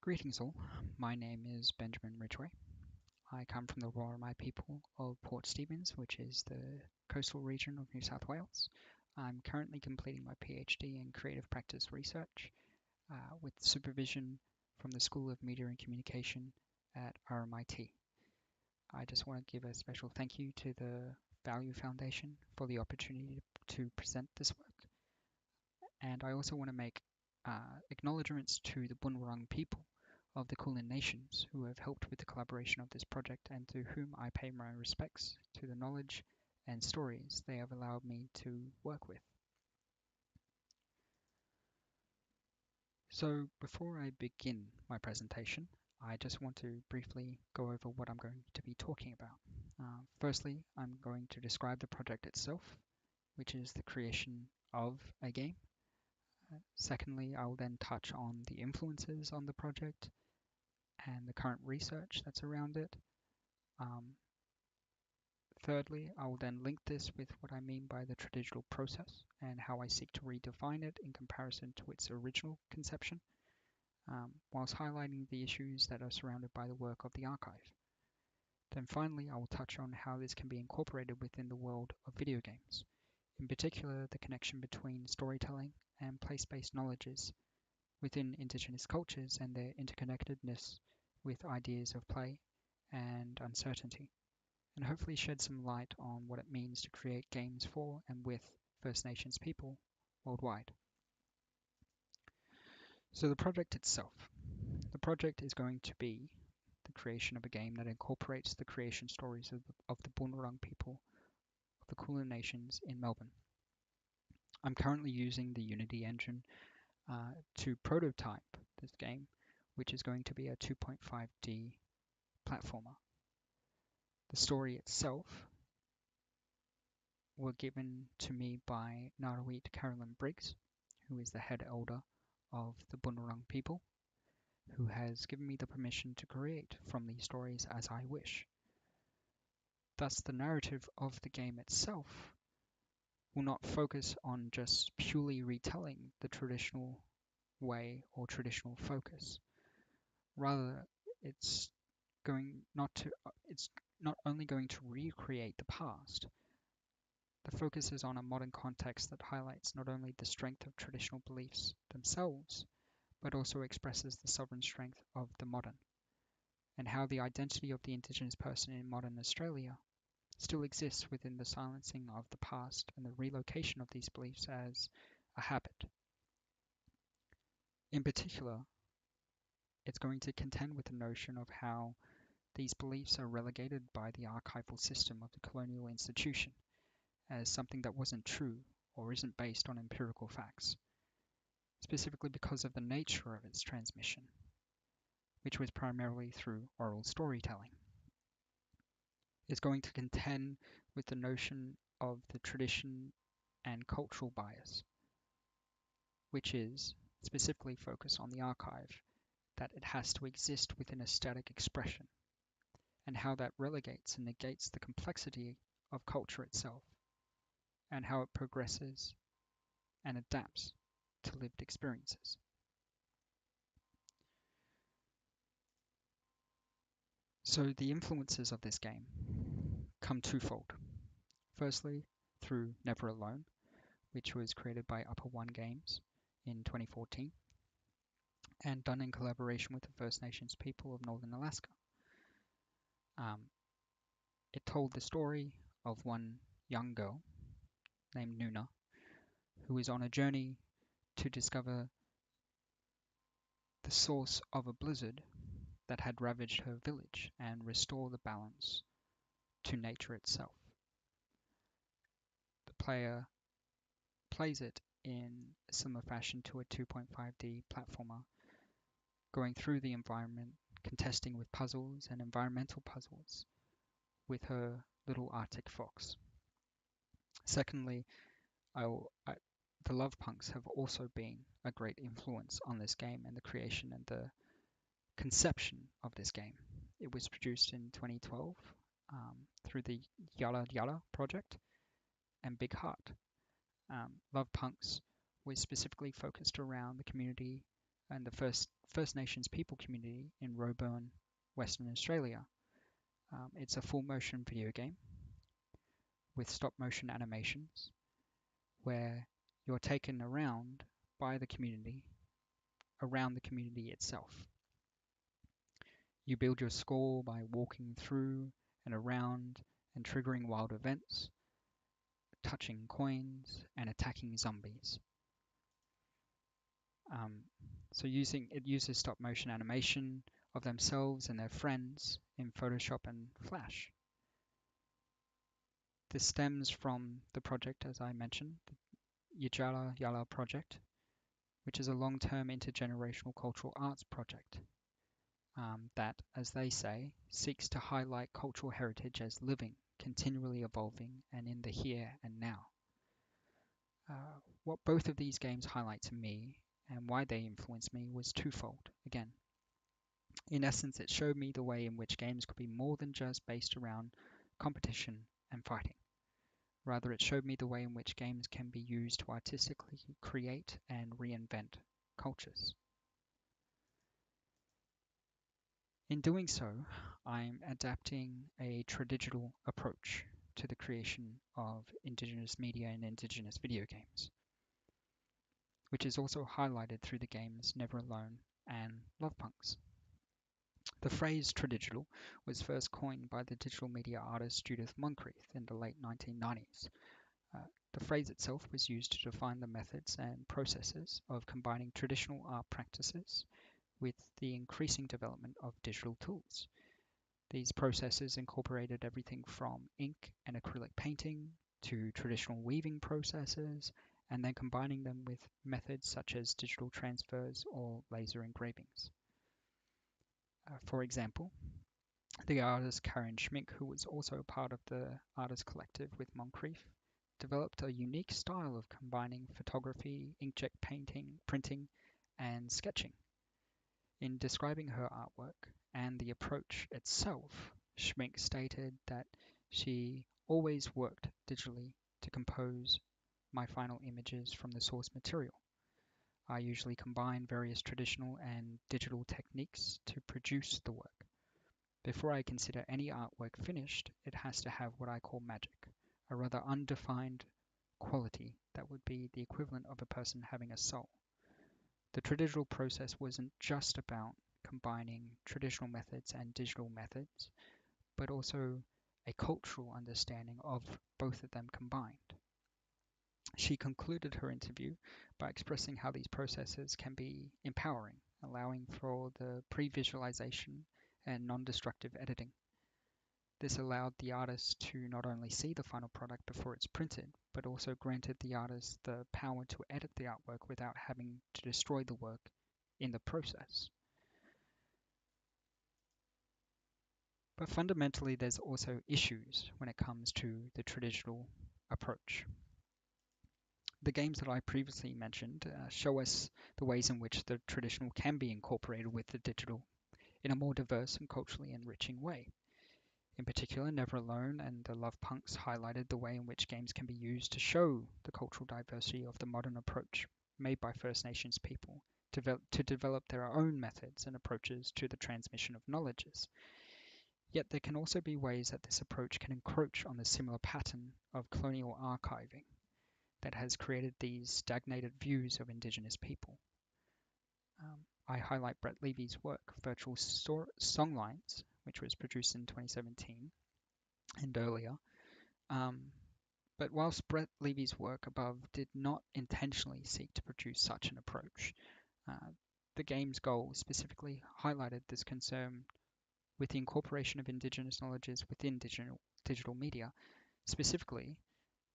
Greetings all, my name is Benjamin Ridgeway. I come from the RMIT people of Port Stephens, which is the coastal region of New South Wales. I'm currently completing my PhD in creative practice research with supervision from the School of Media and Communication at RMIT. I just want to give a special thank you to the Value Foundation for the opportunity to present this work. And I also want to make acknowledgements to the Boonwurrung people of the Kulin Nations who have helped with the collaboration of this project and to whom I pay my respects to the knowledge and stories they have allowed me to work with. So before I begin my presentation, I just want to briefly go over what I'm going to be talking about. Firstly, I'm going to describe the project itself, which is the creation of a game. Secondly, I will then touch on the influences on the project and the current research that's around it. Thirdly, I will then link this with what I mean by the Tradigital process and how I seek to redefine it in comparison to its original conception, whilst highlighting the issues that are surrounded by the work of the archive. Then finally, I will touch on how this can be incorporated within the world of video games, in particular the connection between storytelling and place-based knowledges within Indigenous cultures and their interconnectedness with ideas of play and uncertainty, and hopefully shed some light on what it means to create games for and with First Nations people worldwide. So the project itself. The project is going to be the creation of a game that incorporates the creation stories of the Boonwurrung people of the Kulin Nations in Melbourne. I'm currently using the Unity engine to prototype this game, which is going to be a 2.5D platformer. The story itself were given to me by Ngaruit Carolyn Briggs, who is the head elder of the Boonwurrung people, who has given me the permission to create from these stories as I wish. Thus, the narrative of the game itself will not focus on just purely retelling the traditional way or traditional focus. Rather, it's not only going to recreate the past. The focus is on a modern context that highlights not only the strength of traditional beliefs themselves, but also expresses the sovereign strength of the modern, and how the identity of the Indigenous person in modern Australia still exists within the silencing of the past and the relocation of these beliefs as a habit. In particular, it's going to contend with the notion of how these beliefs are relegated by the archival system of the colonial institution as something that wasn't true or isn't based on empirical facts, specifically because of the nature of its transmission, which was primarily through oral storytelling. It's going to contend with the notion of the tradition and cultural bias, which is specifically focused on the archive, that it has to exist within a static expression, and how that relegates and negates the complexity of culture itself, and how it progresses and adapts to lived experiences. So the influences of this game come twofold. Firstly, through Never Alone, which was created by Upper One Games in 2014 and done in collaboration with the First Nations people of Northern Alaska. It told the story of one young girl named Nuna, who is on a journey to discover the source of a blizzard that had ravaged her village and restore the balance to nature itself. The player plays it in a similar fashion to a 2.5D platformer, going through the environment, contesting with puzzles and environmental puzzles with her little Arctic fox. Secondly, the Love Punks have also been a great influence on this game and the creation and the conception of this game. It was produced in 2012 through the Yalla Yalla project and Big Heart. Love Punks was specifically focused around the community and the First Nations people community in Melbourne, Western Australia. It's a full motion video game with stop motion animations where you're taken around by the community, around the community itself. You build your score by walking through and around and triggering wild events, touching coins, and attacking zombies. It uses stop motion animation of themselves and their friends in Photoshop and Flash. This stems from the project, as I mentioned, the Yajala Yala project, which is a long-term intergenerational cultural arts project that, as they say, seeks to highlight cultural heritage as living, continually evolving, and in the here and now. What both of these games highlight to me and why they influenced me was twofold. Again, in essence, it showed me the way in which games could be more than just based around competition and fighting. Rather, it showed me the way in which games can be used to artistically create and reinvent cultures. In doing so, I'm adapting a tradigital approach to the creation of Indigenous media and Indigenous video games, which is also highlighted through the games Never Alone and Love Punks. The phrase Tradigital was first coined by the digital media artist Judith Moncrief in the late 1990s. The phrase itself was used to define the methods and processes of combining traditional art practices with the increasing development of digital tools. These processes incorporated everything from ink and acrylic painting to traditional weaving processes, and then combining them with methods such as digital transfers or laser engravings. For example, the artist Karen Schmink, who was also part of the artist collective with Moncrief, developed a unique style of combining photography, inkjet painting, printing, and sketching. In describing her artwork and the approach itself, Schmink stated that she always worked digitally to compose my final images from the source material. I usually combine various traditional and digital techniques to produce the work. Before I consider any artwork finished, it has to have what I call magic, a rather undefined quality that would be the equivalent of a person having a soul. The tradigital process wasn't just about combining traditional methods and digital methods, but also a cultural understanding of both of them combined. She concluded her interview by expressing how these processes can be empowering, allowing for the pre-visualization and non-destructive editing. This allowed the artist to not only see the final product before it's printed, but also granted the artist the power to edit the artwork without having to destroy the work in the process. But fundamentally, there's also issues when it comes to the traditional approach. The games that I previously mentioned show us the ways in which the traditional can be incorporated with the digital in a more diverse and culturally enriching way. In particular, Never Alone and the Love Punks highlighted the way in which games can be used to show the cultural diversity of the modern approach made by First Nations people to develop their own methods and approaches to the transmission of knowledges. Yet there can also be ways that this approach can encroach on the similar pattern of colonial archiving that has created these stagnated views of Indigenous people. I highlight Brett Levy's work, Virtual Songlines, which was produced in 2017 and earlier. But whilst Brett Levy's work above did not intentionally seek to produce such an approach, the game's goal specifically highlighted this concern with the incorporation of Indigenous knowledges within digital media. Specifically,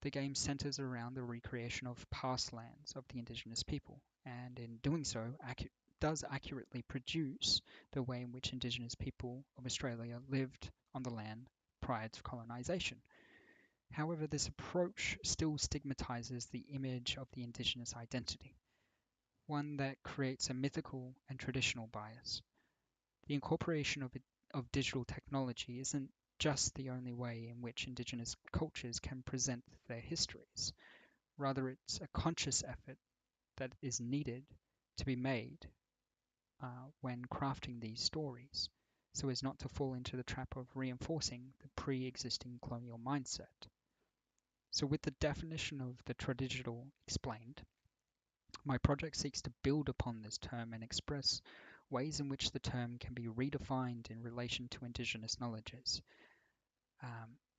the game centers around the recreation of past lands of the Indigenous people, and in doing so, does accurately produce the way in which Indigenous people of Australia lived on the land prior to colonisation. However, this approach still stigmatizes the image of the Indigenous identity, one that creates a mythical and traditional bias. The incorporation of digital technology isn't just the only way in which Indigenous cultures can present their histories. Rather, it's a conscious effort that is needed to be made when crafting these stories, so as not to fall into the trap of reinforcing the pre-existing colonial mindset. So with the definition of the Tradigital explained, my project seeks to build upon this term and express ways in which the term can be redefined in relation to Indigenous knowledges,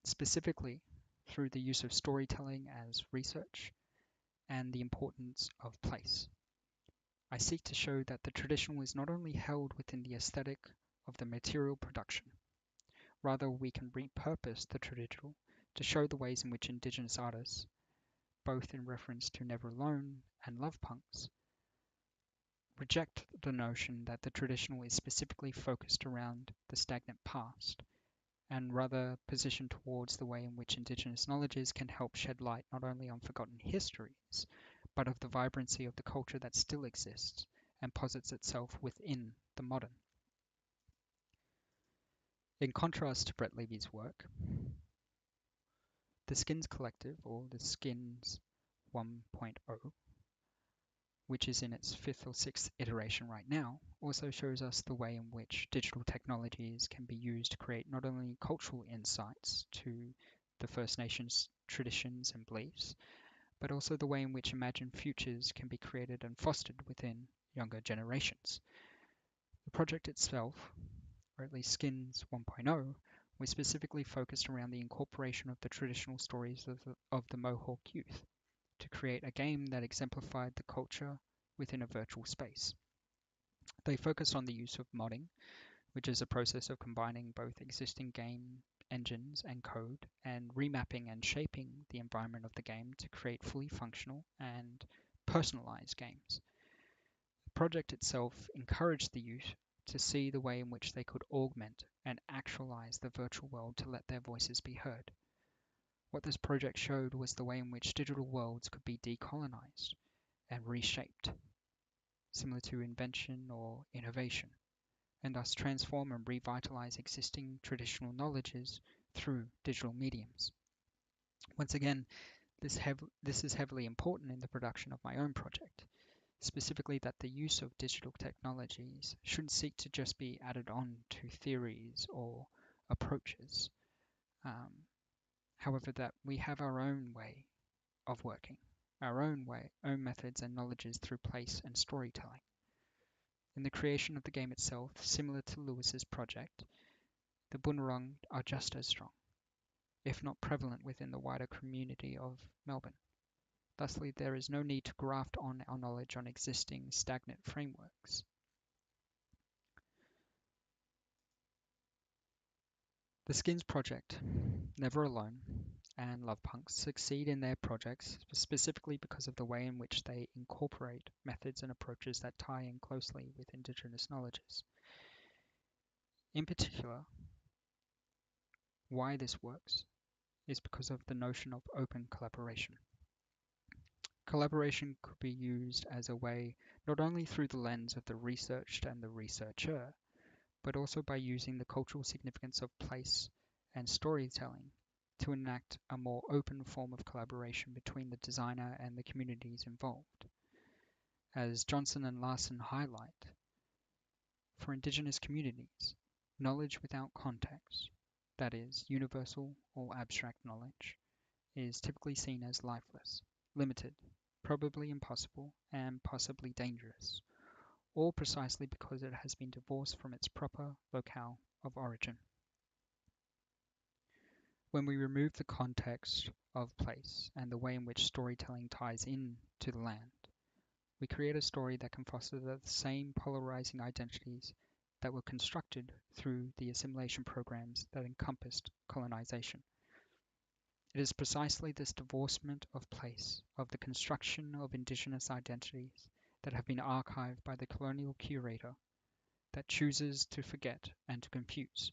specifically through the use of storytelling as research and the importance of place. I seek to show that the traditional is not only held within the aesthetic of the material production, rather we can repurpose the traditional to show the ways in which Indigenous artists, both in reference to Never Alone and Love Punks, reject the notion that the traditional is specifically focused around the stagnant past, and rather positioned towards the way in which Indigenous knowledges can help shed light not only on forgotten histories, but of the vibrancy of the culture that still exists and posits itself within the modern. In contrast to Brett Levy's work, the Skins Collective, or the Skins 1.0, which is in its 5th or 6th iteration right now, also shows us the way in which digital technologies can be used to create not only cultural insights to the First Nations traditions and beliefs, but also the way in which imagined futures can be created and fostered within younger generations. The project itself, or at least Skins 1.0, was specifically focused around the incorporation of the traditional stories of the Mohawk youth to create a game that exemplified the culture within a virtual space. They focused on the use of modding, which is a process of combining both existing game engines and code and remapping and shaping the environment of the game to create fully functional and personalized games. The project itself encouraged the youth to see the way in which they could augment and actualize the virtual world to let their voices be heard. What this project showed was the way in which digital worlds could be decolonized and reshaped, similar to invention or innovation, and thus transform and revitalize existing traditional knowledges through digital mediums. Once again, this is heavily important in the production of my own project, specifically that the use of digital technologies shouldn't seek to just be added on to theories or approaches. However, that we have our own way of working, our own methods and knowledges through place and storytelling. In the creation of the game itself, similar to Lewis's project, the Boonwurrung are just as strong, if not prevalent within the wider community of Melbourne. Thusly, there is no need to graft on our knowledge on existing stagnant frameworks. The Skins project, Never Alone, and Love Punks succeed in their projects specifically because of the way in which they incorporate methods and approaches that tie in closely with Indigenous knowledges. In particular, why this works is because of the notion of open collaboration. Collaboration could be used as a way not only through the lens of the researched and the researcher, but also by using the cultural significance of place and storytelling to enact a more open form of collaboration between the designer and the communities involved. As Johnson and Larson highlight, for Indigenous communities, knowledge without context, that is, universal or abstract knowledge, is typically seen as lifeless, limited, probably impossible, and possibly dangerous, all precisely because it has been divorced from its proper locale of origin. When we remove the context of place and the way in which storytelling ties in to the land, we create a story that can foster the same polarizing identities that were constructed through the assimilation programs that encompassed colonization. It is precisely this divorcement of place, of the construction of Indigenous identities that have been archived by the colonial curator, that chooses to forget and to confuse,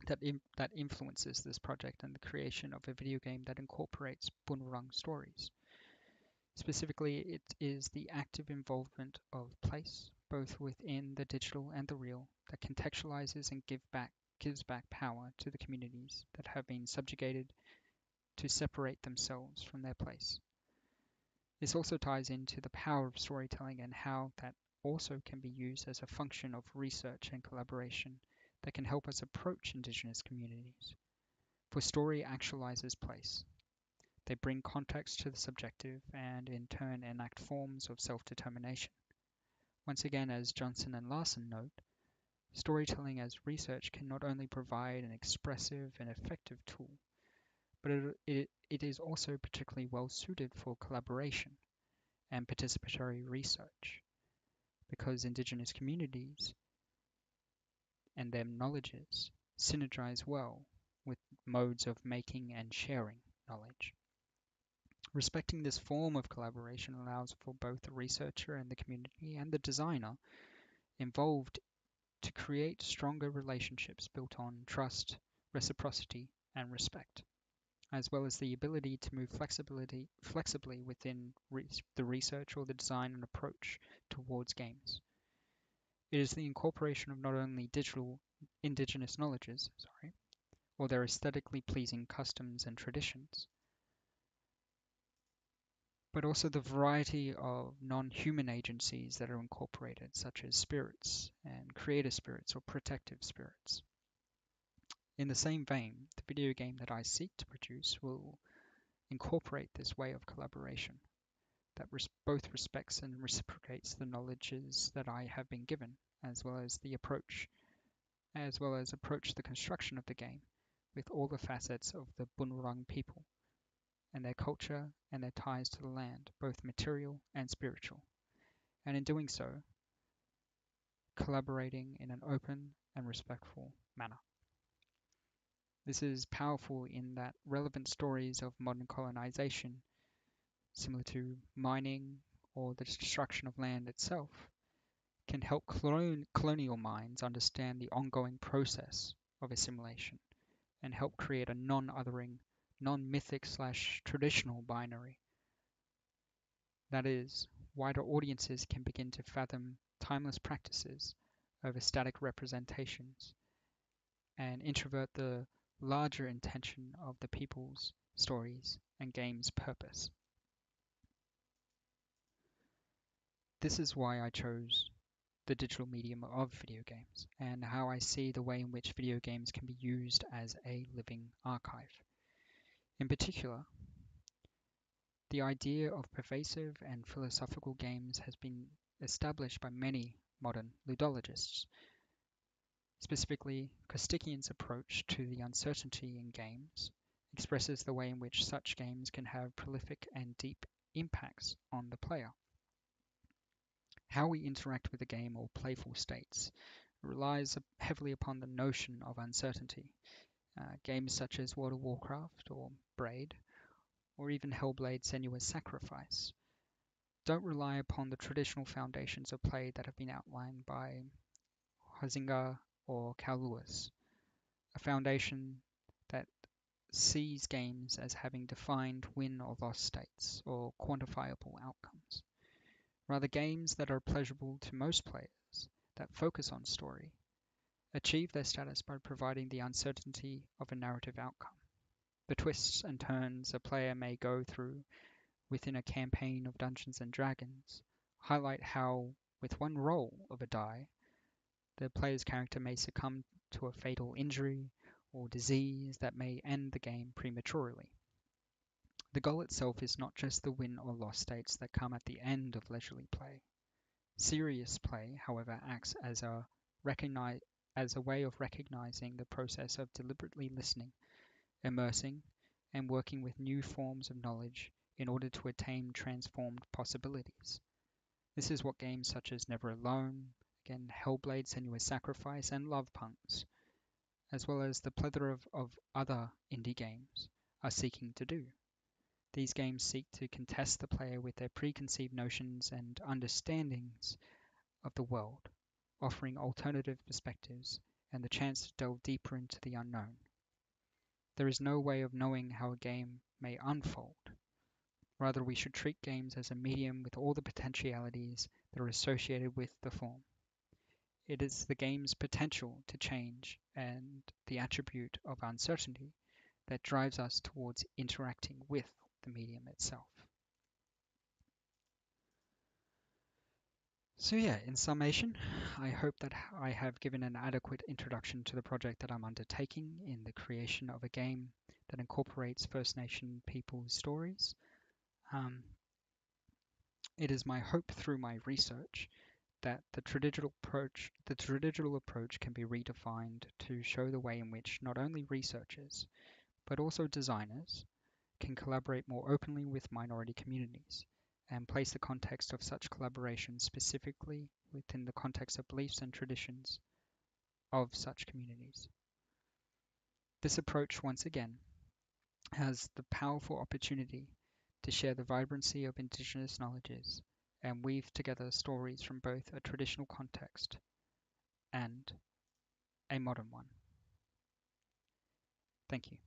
that influences this project and the creation of a video game that incorporates Boonwurrung stories. Specifically, it is the active involvement of place, both within the digital and the real, that contextualizes and gives back power to the communities that have been subjugated to separate themselves from their place. This also ties into the power of storytelling and how that also can be used as a function of research and collaboration that can help us approach Indigenous communities. For story actualizes place. They bring context to the subjective and in turn enact forms of self-determination. Once again, as Johnson and Larson note, storytelling as research can not only provide an expressive and effective tool, but it is also particularly well suited for collaboration and participatory research, because Indigenous communities and their knowledges synergize well with modes of making and sharing knowledge. Respecting this form of collaboration allows for both the researcher and the community and the designer involved to create stronger relationships built on trust, reciprocity, and respect, as well as the ability to move flexibly within the research or the design and approach towards games. It is the incorporation of not only digital indigenous knowledges, or their aesthetically pleasing customs and traditions, but also the variety of non-human agencies that are incorporated, such as spirits and creator spirits or protective spirits. In the same vein, the video game that I seek to produce will incorporate this way of collaboration that both respects and reciprocates the knowledges that I have been given, as well as approach the construction of the game with all the facets of the Boonwurrung people and their culture and their ties to the land, both material and spiritual, and in doing so, collaborating in an open and respectful manner. This is powerful in that relevant stories of modern colonization, similar to mining or the destruction of land itself, can help colonial minds understand the ongoing process of assimilation and help create a non-othering, non-mythic/traditional binary. That is, wider audiences can begin to fathom timeless practices over static representations and introvert the larger intention of the people's stories and games' purpose. This is why I chose the digital medium of video games and how I see the way in which video games can be used as a living archive. In particular, the idea of pervasive and philosophical games has been established by many modern ludologists. Specifically, Kostikian's approach to the uncertainty in games expresses the way in which such games can have prolific and deep impacts on the player. How we interact with a game or playful states relies heavily upon the notion of uncertainty. Games such as World of Warcraft or Braid, or even Hellblade Senua's Sacrifice, don't rely upon the traditional foundations of play that have been outlined by Huizinga or Cal Lewis, a foundation that sees games as having defined win or loss states or quantifiable outcomes. Rather, games that are pleasurable to most players, that focus on story, achieve their status by providing the uncertainty of a narrative outcome. The twists and turns a player may go through within a campaign of Dungeons & Dragons highlight how, with one roll of a die, the player's character may succumb to a fatal injury or disease that may end the game prematurely. The goal itself is not just the win or loss states that come at the end of leisurely play. Serious play, however, acts as a way of recognizing the process of deliberately listening, immersing, and working with new forms of knowledge in order to attain transformed possibilities. This is what games such as Never Alone, again Hellblade Senua's Sacrifice, and Love Punks, as well as the plethora of other indie games, are seeking to do. These games seek to contest the player with their preconceived notions and understandings of the world, offering alternative perspectives and the chance to delve deeper into the unknown. There is no way of knowing how a game may unfold. Rather, we should treat games as a medium with all the potentialities that are associated with the form. It is the game's potential to change and the attribute of uncertainty that drives us towards interacting with the medium itself. So yeah, in summation, I hope that I have given an adequate introduction to the project that I'm undertaking in the creation of a game that incorporates First Nation people's stories. Um, it is my hope through my research that the tradigital approach can be redefined to show the way in which not only researchers, but also designers can collaborate more openly with minority communities and place the context of such collaboration specifically within the context of beliefs and traditions of such communities. This approach, once again, has the powerful opportunity to share the vibrancy of Indigenous knowledges and weave together stories from both a traditional context and a modern one. Thank you.